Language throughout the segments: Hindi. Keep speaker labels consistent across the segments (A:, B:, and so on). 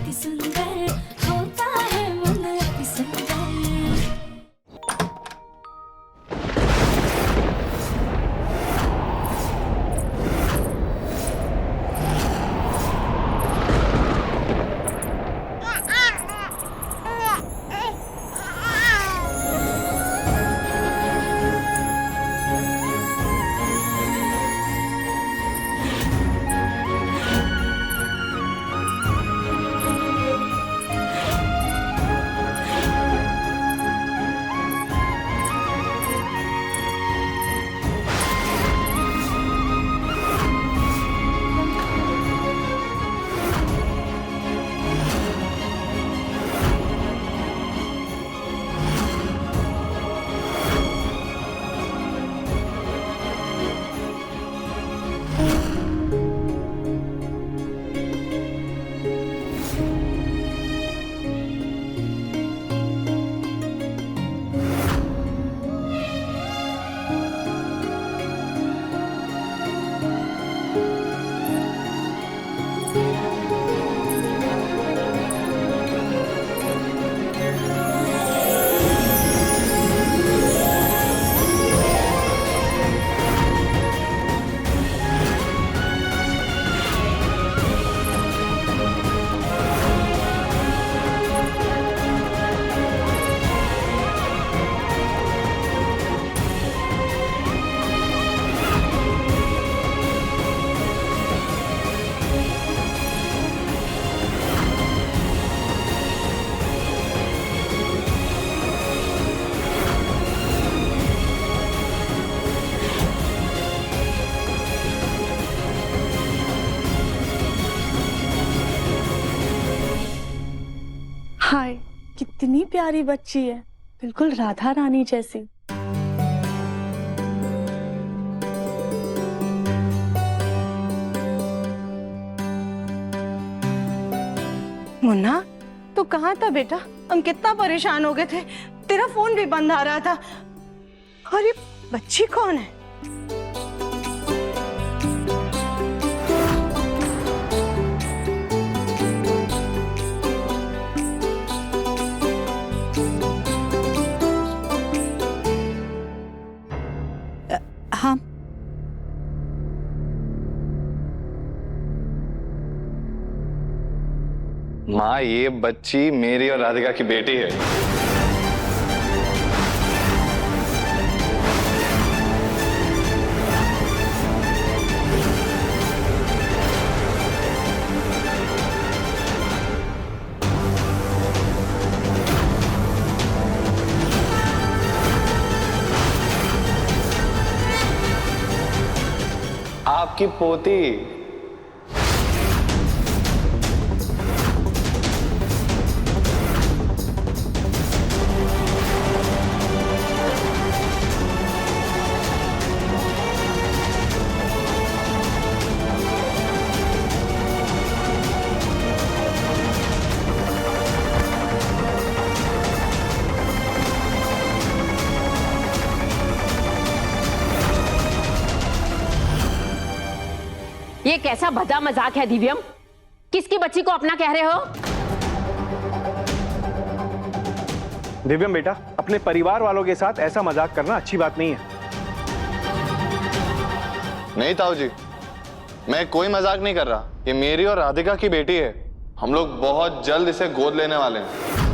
A: अति सुंदर होता है मन अति सुंदर।
B: हाय, कितनी प्यारी बच्ची है, बिल्कुल राधा रानी जैसी। मुन्ना, तू कहाँ था बेटा? हम कितना परेशान हो गए थे, तेरा फोन भी बंद आ रहा था। और ये बच्ची कौन है? हाँ,
C: माँ, ये बच्ची मेरी और राधिका की बेटी है। आपकी पोती।
D: ये कैसा भद्दा मजाक है दिव्यम? किसकी बच्ची को अपना कह रहे हो?
E: दिव्यम बेटा, अपने परिवार वालों के साथ ऐसा मजाक करना अच्छी बात नहीं है।
C: नहीं ताऊ जी, मैं कोई मजाक नहीं कर रहा। ये मेरी और राधिका की बेटी है। हम लोग बहुत जल्द इसे गोद लेने वाले हैं।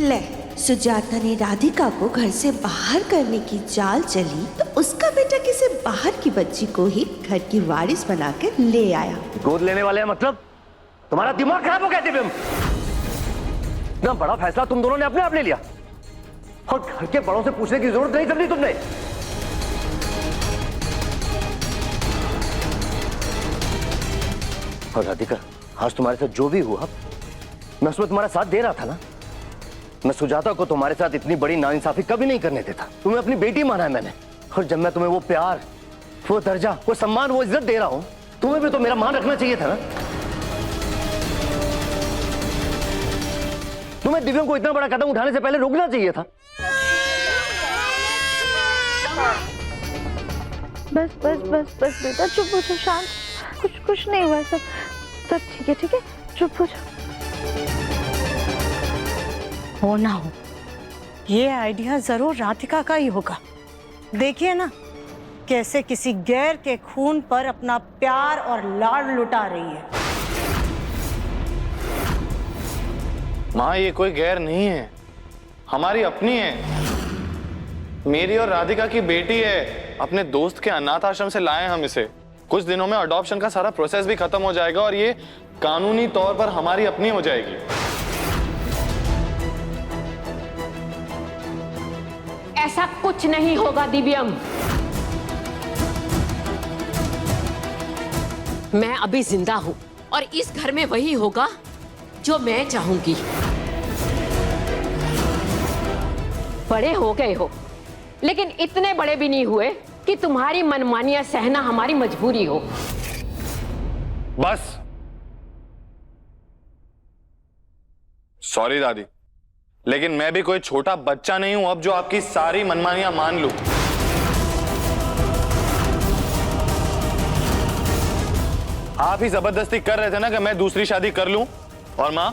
F: ले, सुजाता ने राधिका को घर से बाहर करने की चाल चली तो उसका बेटा किसी बाहर की बच्ची को ही घर की वारिस बनाकर ले आया।
G: गोद लेने वाले हैं मतलब? तुम्हारा दिमाग खराब हो गया दिव्यम। इतना बड़ा फैसला तुम दोनों ने अपने आप ले लिया और घर के बड़ों से पूछने की जरूरत नहीं समझी तुमने। और राधिका, आज तुम्हारे साथ जो भी हुआ मैं उसमें तुम्हारा साथ दे रहा था ना। मैं सुजाता को तुम्हारे साथ इतनी बड़ी नाइंसाफी कभी नहीं करने देता। तुम्हें अपनी बेटी माना है मैंने, और जब मैं तुम्हें वो प्यार, वो दर्जा, वो सम्मान, वो इज्जत दे रहा हूं तुम्हें भी तो मेरा मान रखना चाहिए था ना। तुम्हें दिव्यम को इतना बड़ा कदम उठाने से पहले रोकना चाहिए था।
B: बस बस बस बस बेटा चुप हो जाओ, शांत, कुछ नहीं हुआ, सब सब ठीक है, चुप हो जाओ। हो ना हो, ये आइडिया जरूर राधिका का ही होगा। देखिए ना कैसे किसी गैर के खून पर अपना प्यार और लाड लुटा रही है।
C: माँ ये कोई गैर नहीं है, हमारी अपनी है, मेरी और राधिका की बेटी है। अपने दोस्त के अनाथ आश्रम से लाए हम इसे। कुछ दिनों में अडॉप्शन का सारा प्रोसेस भी खत्म हो जाएगा और ये कानूनी तौर पर हमारी अपनी हो जाएगी।
D: ऐसा कुछ नहीं होगा दिव्यम। मैं अभी जिंदा हूं और इस घर में वही होगा जो मैं चाहूंगी। बड़े हो गए हो, लेकिन इतने बड़े भी नहीं हुए कि तुम्हारी मनमानियां सहना हमारी मजबूरी हो।
C: बस सॉरी दादी, लेकिन मैं भी कोई छोटा बच्चा नहीं हूं अब जो आपकी सारी मनमानियां मान लूं। आप ही जबरदस्ती कर रहे थे ना कि मैं दूसरी शादी कर लूं। और मां,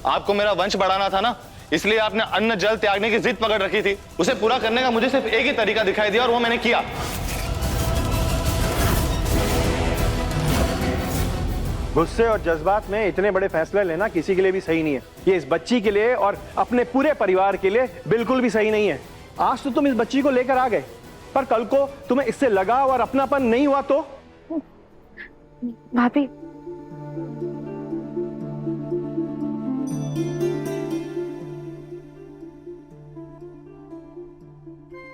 C: आपको मेरा वंश बढ़ाना था ना, इसलिए आपने अन्न जल त्यागने की जिद पकड़ रखी थी। उसे पूरा करने का मुझे सिर्फ एक ही तरीका दिखाई दिया और वो मैंने किया।
E: गुस्से और जज्बात में इतने बड़े फैसले लेना किसी के लिए भी सही नहीं है। ये इस बच्ची के लिए और अपने पूरे परिवार के लिए बिल्कुल भी सही नहीं है। आज तो तुम इस बच्ची को लेकर आ गए, पर कल को तुम्हें इससे लगाव और अपनापन नहीं हुआ तो?
B: भाभी,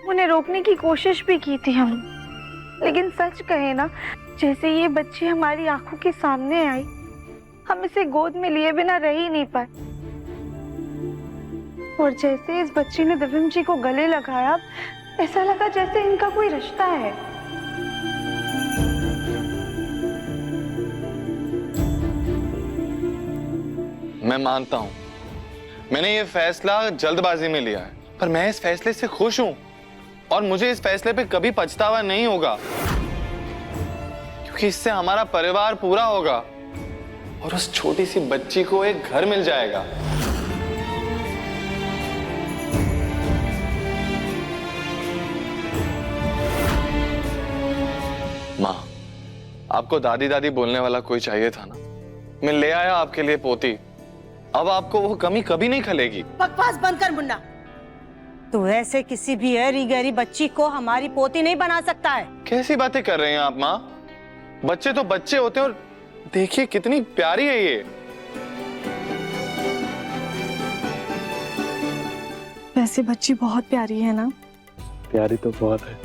B: उन्हें रोकने की कोशिश भी की थी हम, लेकिन सच कहे ना, जैसे ये बच्ची हमारी आंखों के सामने आई, हम इसे गोद में लिए बिना रह ही नहीं पाए। और जैसे इस बच्ची ने दिव्यम जी को गले लगाया, ऐसा लगा जैसे इनका कोई रिश्ता है।
C: मैं मानता हूं मैंने ये फैसला जल्दबाजी में लिया है, पर मैं इस फैसले से खुश हूं और मुझे इस फैसले पे कभी पछतावा नहीं होगा, क्योंकि इससे हमारा परिवार पूरा होगा और उस छोटी सी बच्ची को एक घर मिल जाएगा। माँ, आपको दादी दादी बोलने वाला कोई चाहिए था ना, मैं ले आया आपके लिए पोती। अब आपको वो कमी कभी नहीं खलेगी।
B: बकवास बंद कर मुन्ना, तू ऐसे किसी भी ऐरी गहरी बच्ची को हमारी पोती नहीं बना सकता है।
C: कैसी बातें कर रहे हैं आप माँ? बच्चे तो बच्चे होते हैं और देखिए कितनी प्यारी है ये।
B: वैसे बच्ची बहुत प्यारी है ना?
E: प्यारी तो बहुत है।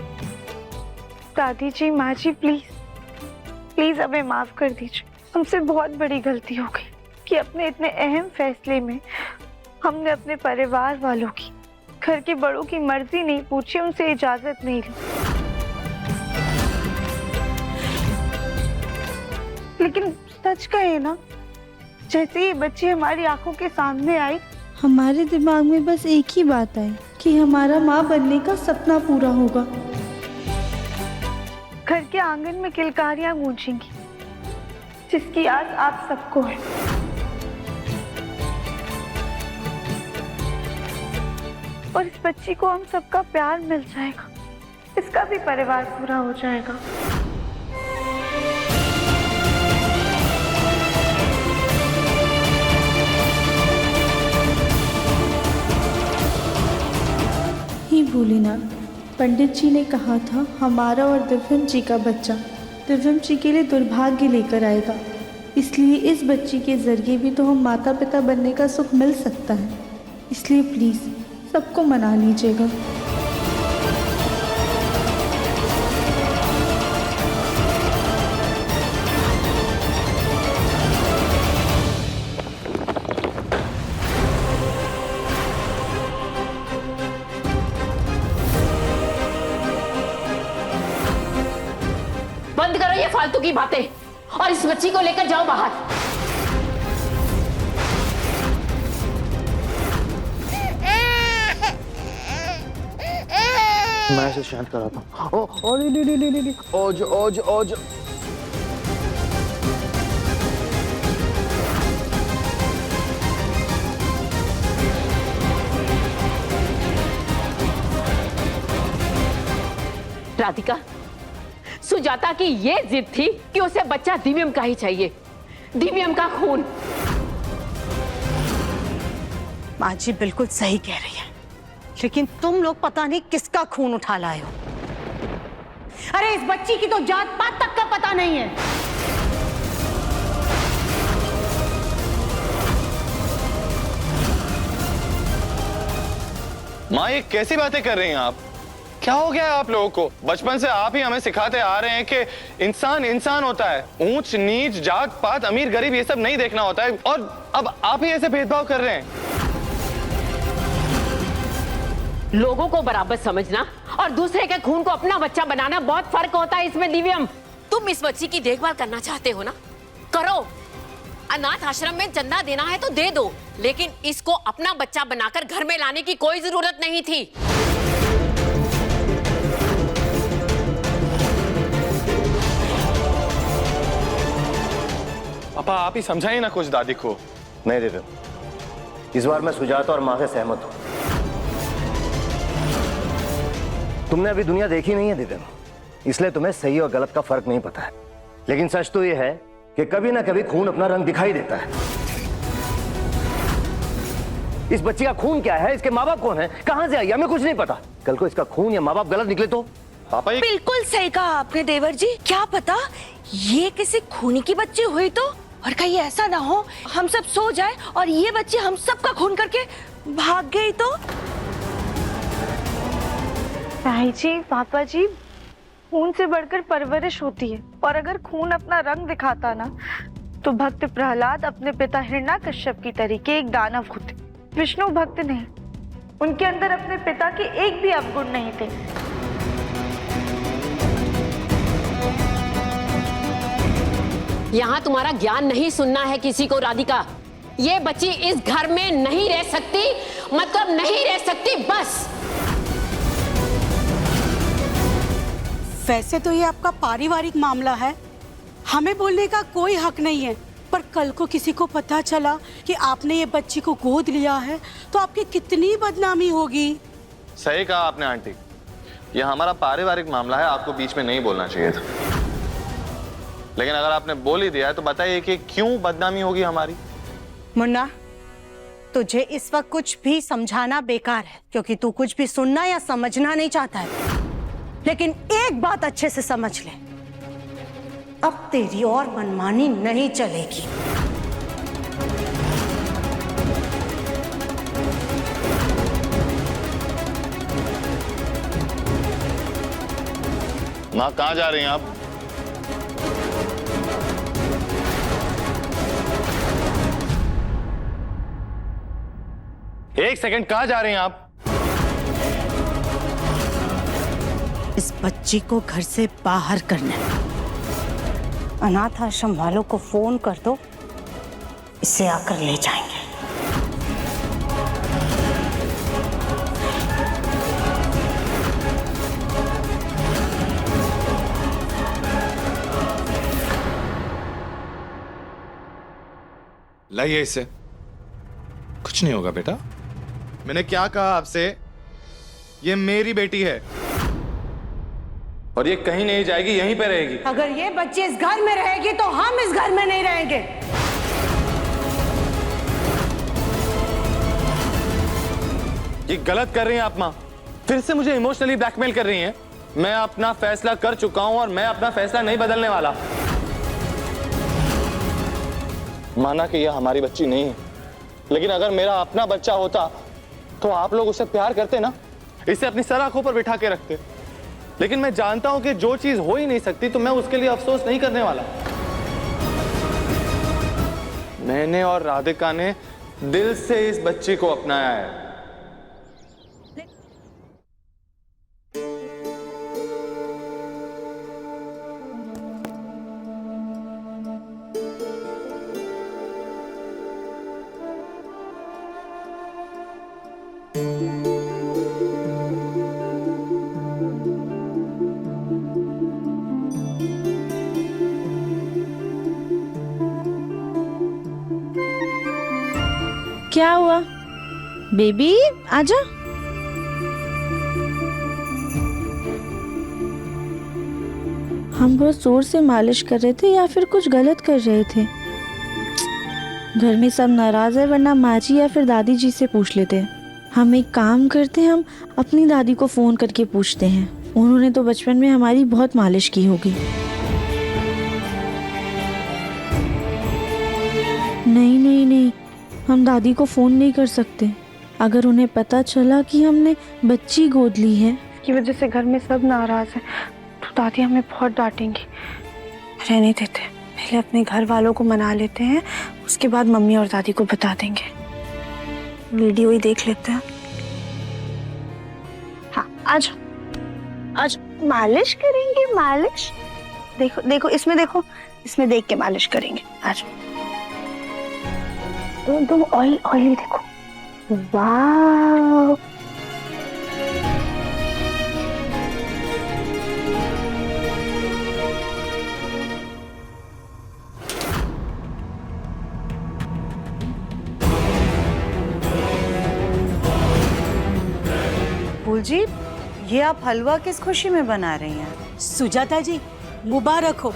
B: दादी जी, माँ जी, प्लीज प्लीज हमें माफ कर दीजिए। हमसे बहुत बड़ी गलती हो गई कि अपने इतने अहम फैसले में हमने अपने परिवार वालों की, घर के बड़ों की मर्जी नहीं पूछी, उनसे इजाजत नहीं ली। लेकिन सच कहे ना, जैसे ये बच्ची हमारी आंखों के सामने आई,
H: हमारे दिमाग में बस एक ही बात आई कि हमारा माँ बनने का सपना पूरा होगा।
B: घर के आंगन में किलकारियां गूंजेंगी, जिसकी आस आप सबको है। और इस बच्ची को हम सबका प्यार मिल जाएगा, इसका भी परिवार पूरा हो जाएगा।
H: ही भोलेनाथ, पंडित जी ने कहा था हमारा और दिव्यम जी का बच्चा दिव्यम जी के लिए दुर्भाग्य लेकर आएगा, इसलिए इस बच्ची के जरिए भी तो हम माता पिता बनने का सुख मिल सकता है। इसलिए प्लीज सबको मना लीजिएगा।
D: बंद करो ये फालतू की की बातें और इस बच्ची को लेकर जाओ बाहर।
C: मैं इसे शांत कराता हूँ। ओ नहीं, ओज।
D: राधिका, सुजाता की ये जिद थी कि उसे बच्चा दिव्यम का ही चाहिए, दिव्यम का खून।
I: माँ जी बिल्कुल सही कह रही है, लेकिन तुम लोग पता नहीं किसका खून उठा लाए हो। अरे इस बच्ची की तो जात पात तक का पता नहीं है।
C: माँ ये कैसी बातें कर रही हैं आप? क्या हो गया है आप लोगों को? बचपन से आप ही हमें सिखाते आ रहे हैं कि इंसान इंसान होता है, ऊंच नीच जात पात अमीर गरीब ये सब नहीं देखना होता है, और अब आप ही ऐसे भेदभाव कर रहे हैं।
D: लोगों को बराबर समझना और दूसरे के खून को अपना बच्चा बनाना बहुत फर्क होता है इसमें। दिव्यम,
J: तुम इस बच्ची की देखभाल करना चाहते हो ना, करो। अनाथ आश्रम में चंदा देना है तो दे दो, लेकिन इसको अपना बच्चा बनाकर घर में लाने की कोई जरूरत नहीं थी।
C: पापा आप ही समझाइए ना कुछ दादी को।
G: नहीं दिव्यम, इस बार मैं सुजाता और माँ से सहमत हूं। तुमने अभी दुनिया देखी नहीं है दिव्यम, इसलिए तुम्हें सही और गलत का फर्क नहीं पता है। लेकिन सच तो यह है कि कभी ना कभी खून अपना रंग दिखाई देता है। इस बच्ची का खून क्या है, इसके माँ बाप कौन है, कहां से आई, हमें कुछ नहीं पता। कल को इसका खून या माँ बाप गलत निकले तो?
C: पापा ये
K: बिल्कुल सही कहा आपने देवर जी। क्या पता ये किसी खूनी की बच्ची हुई तो, और कहीं ऐसा ना हो हम सब सो जाए और ये बच्ची हम सबका खून करके भाग गई तो।
B: ताई जी, पापा जी, खून से बढ़कर परवरिश होती है, और अगर खून अपना रंग दिखाता ना तो भक्त प्रहलाद अपने पिता हिरण्याकश्यप की तरीके एक दानव होते। विष्णु भक्त नहीं, उनके अंदर अपने पिता के एक भी अवगुण नहीं थे।
D: यहाँ तुम्हारा ज्ञान नहीं सुनना है किसी को। राधिका, ये बच्ची इस घर में नहीं रह सकती, मतलब नहीं रह सकती, बस।
I: वैसे तो ये आपका पारिवारिक मामला है, हमें बोलने का कोई हक नहीं है, पर कल को किसी को पता चला कि आपने ये बच्ची को गोद लिया है तो आपकी कितनी बदनामी होगी।
C: सही कहा आपने आंटी, ये हमारा पारिवारिक मामला है, आपको बीच में नहीं बोलना चाहिए था। लेकिन अगर आपने बोल ही दिया है तो बताइए कि क्यों बदनामी होगी हमारी।
I: मुन्ना, तुझे इस वक्त कुछ भी समझाना बेकार है, क्योंकि तू कुछ भी सुनना या समझना नहीं चाहता है। लेकिन एक बात अच्छे से समझ ले, अब तेरी और मनमानी नहीं चलेगी।
C: माँ कहाँ जा रही हैं आप? एक सेकंड, कहाँ जा रही हैं आप?
I: इस बच्ची को घर से बाहर करना है। अनाथ आश्रम वालों को फोन कर दो, इसे आकर ले जाएंगे।
C: लाइए इसे। कुछ नहीं होगा बेटा। मैंने क्या कहा आपसे, ये मेरी बेटी है और ये कहीं नहीं जाएगी, यहीं पे रहेगी।
I: अगर ये बच्ची इस घर में रहेगी तो हम इस घर में नहीं रहेंगे।
C: ये गलत कर रही हैं आप माँ, फिर से मुझे इमोशनली ब्लैकमेल कर रही हैं। मैं अपना फैसला कर चुका हूं और मैं अपना फैसला नहीं बदलने वाला। माना कि यह हमारी बच्ची नहीं है, लेकिन अगर मेरा अपना बच्चा होता तो आप लोग उसे प्यार करते ना, इसे अपनी सर आंखों पर बिठा के रखते। लेकिन मैं जानता हूं कि जो चीज हो ही नहीं सकती तो मैं उसके लिए अफसोस नहीं करने वाला। मैंने और राधिका ने दिल से इस बच्ची को अपनाया है।
H: क्या हुआ बेबी, आजा। हम बहुत जोर से मालिश कर रहे थे या फिर कुछ गलत कर रहे थे? घर में सब नाराज है, वरना माँ जी या फिर दादी जी से पूछ लेते। हम एक काम करते हैं, हम अपनी दादी को फोन करके पूछते हैं। उन्होंने तो बचपन में हमारी बहुत मालिश की होगी। नहीं नहीं नहीं, हम दादी को फोन नहीं कर सकते। अगर उन्हें पता चला कि हमने बच्ची गोद ली है
B: की वजह से घर में सब नाराज हैं, तो दादी हमें बहुत डांटेंगी। रहने देते, पहले अपने घर वालों को मना लेते हैं, उसके बाद मम्मी और दादी को बता देंगे। वीडियो ही देख लेते हैं। हाँ, आज आज मालिश करेंगे। मालिश देखो देखो, इसमें देखो, इसमें देख के मालिश करेंगे आज। तुम ऑयल ऑयली देखो। वाह,
I: फूल जी, ये आप हलवा किस खुशी में बना रही हैं? सुजाता जी, मुबारक हो,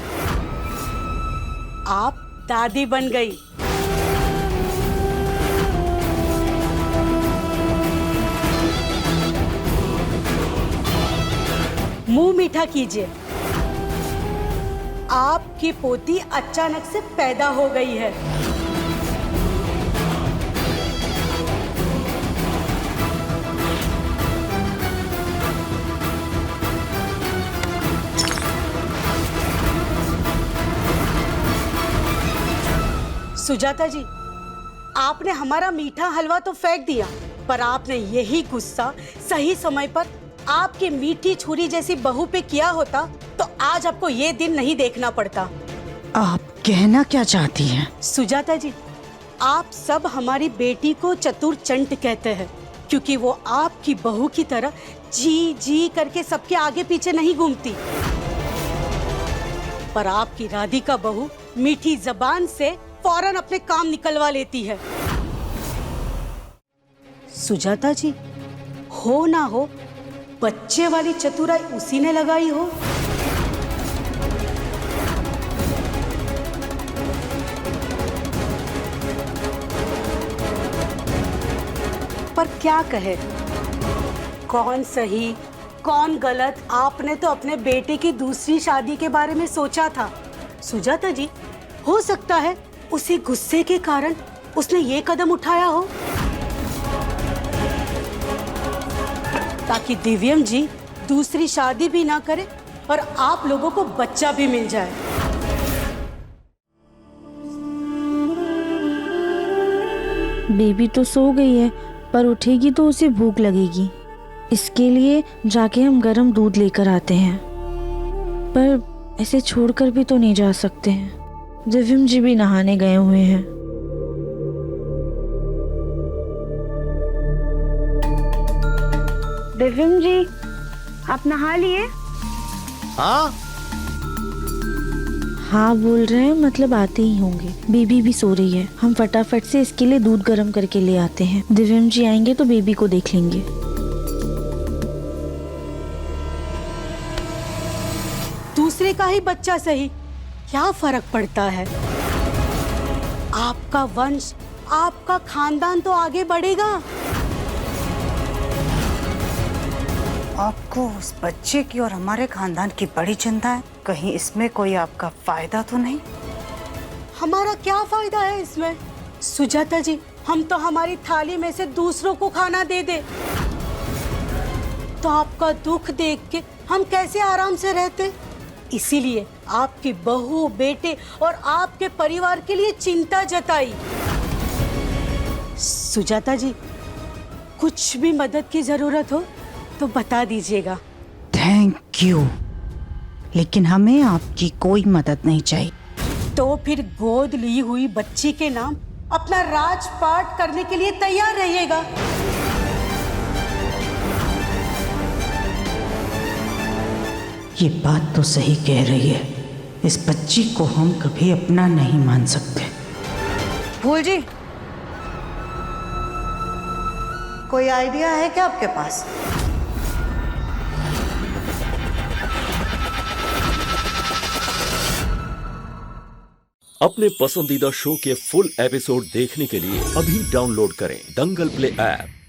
I: आप दादी बन गई। मुंह मीठा कीजिए, आपकी पोती अचानक से पैदा हो गई है। सुजाता जी, आपने हमारा मीठा हलवा तो फेंक दिया, पर आपने यही गुस्सा सही समय पर आपकी मीठी छुरी जैसी बहू पे किया होता तो आज आपको ये दिन नहीं देखना पड़ता।
L: आप कहना क्या चाहती हैं?
I: सुजाता जी, आप सब हमारी बेटी को चतुर चंट कहते हैं, क्योंकि वो आपकी बहू की तरह जी जी करके सबके आगे पीछे नहीं घूमती। पर आपकी राधिका बहू मीठी जबान से फौरन अपने काम निकलवा लेती है। सुजाता जी, हो ना हो बच्चे वाली चतुराई उसी ने लगाई हो। पर क्या कहे, कौन सही कौन गलत, आपने तो अपने बेटे की दूसरी शादी के बारे में सोचा था। सुजाता जी, हो सकता है उसी गुस्से के कारण उसने ये कदम उठाया हो, ताकि दिव्यम जी दूसरी शादी भी ना करे और आप लोगों को बच्चा भी मिल जाए।
H: बेबी तो सो गई है, पर उठेगी तो उसे भूख लगेगी। इसके लिए जाके हम गर्म दूध लेकर आते हैं। पर ऐसे छोड़कर भी तो नहीं जा सकते हैं, दिव्यम जी भी नहाने गए हुए हैं।
B: दिव्यम जी, आप नहा लिए?
C: हाँ
H: हाँ बोल रहे हैं, मतलब आते ही होंगे। बेबी भी सो रही है, हम फटाफट से इसके लिए दूध गर्म करके ले आते हैं। दिव्यम जी आएंगे तो बेबी को देख लेंगे।
I: दूसरे का ही बच्चा सही, क्या फर्क पड़ता है? आपका वंश, आपका खानदान तो आगे बढ़ेगा।
L: आपको उस बच्चे की और हमारे खानदान की बड़ी चिंता है। कहीं इसमें कोई आपका फायदा तो नहीं?
I: हमारा क्या फायदा है इसमें? सुजाता जी, हम तो हमारी थाली में से दूसरों को खाना दे दे, तो आपका दुख देख के हम कैसे आराम से रहते? इसीलिए आपकी बहू, बेटे और आपके परिवार के लिए चिंता जताई। सुजाता जी, कुछ भी मदद की जरूरत हो तो बता दीजिएगा।
L: थैंक यू, लेकिन हमें आपकी कोई मदद नहीं चाहिए।
I: तो फिर गोद ली हुई बच्ची के नाम अपना राजपाट करने के लिए तैयार रहिएगा।
L: ये बात तो सही कह रही है, इस बच्ची को हम कभी अपना नहीं मान सकते।
I: फूल जी,
L: कोई आइडिया है क्या आपके पास?
M: अपने पसंदीदा शो के फुल एपिसोड देखने के लिए अभी डाउनलोड करें दंगल प्ले ऐप।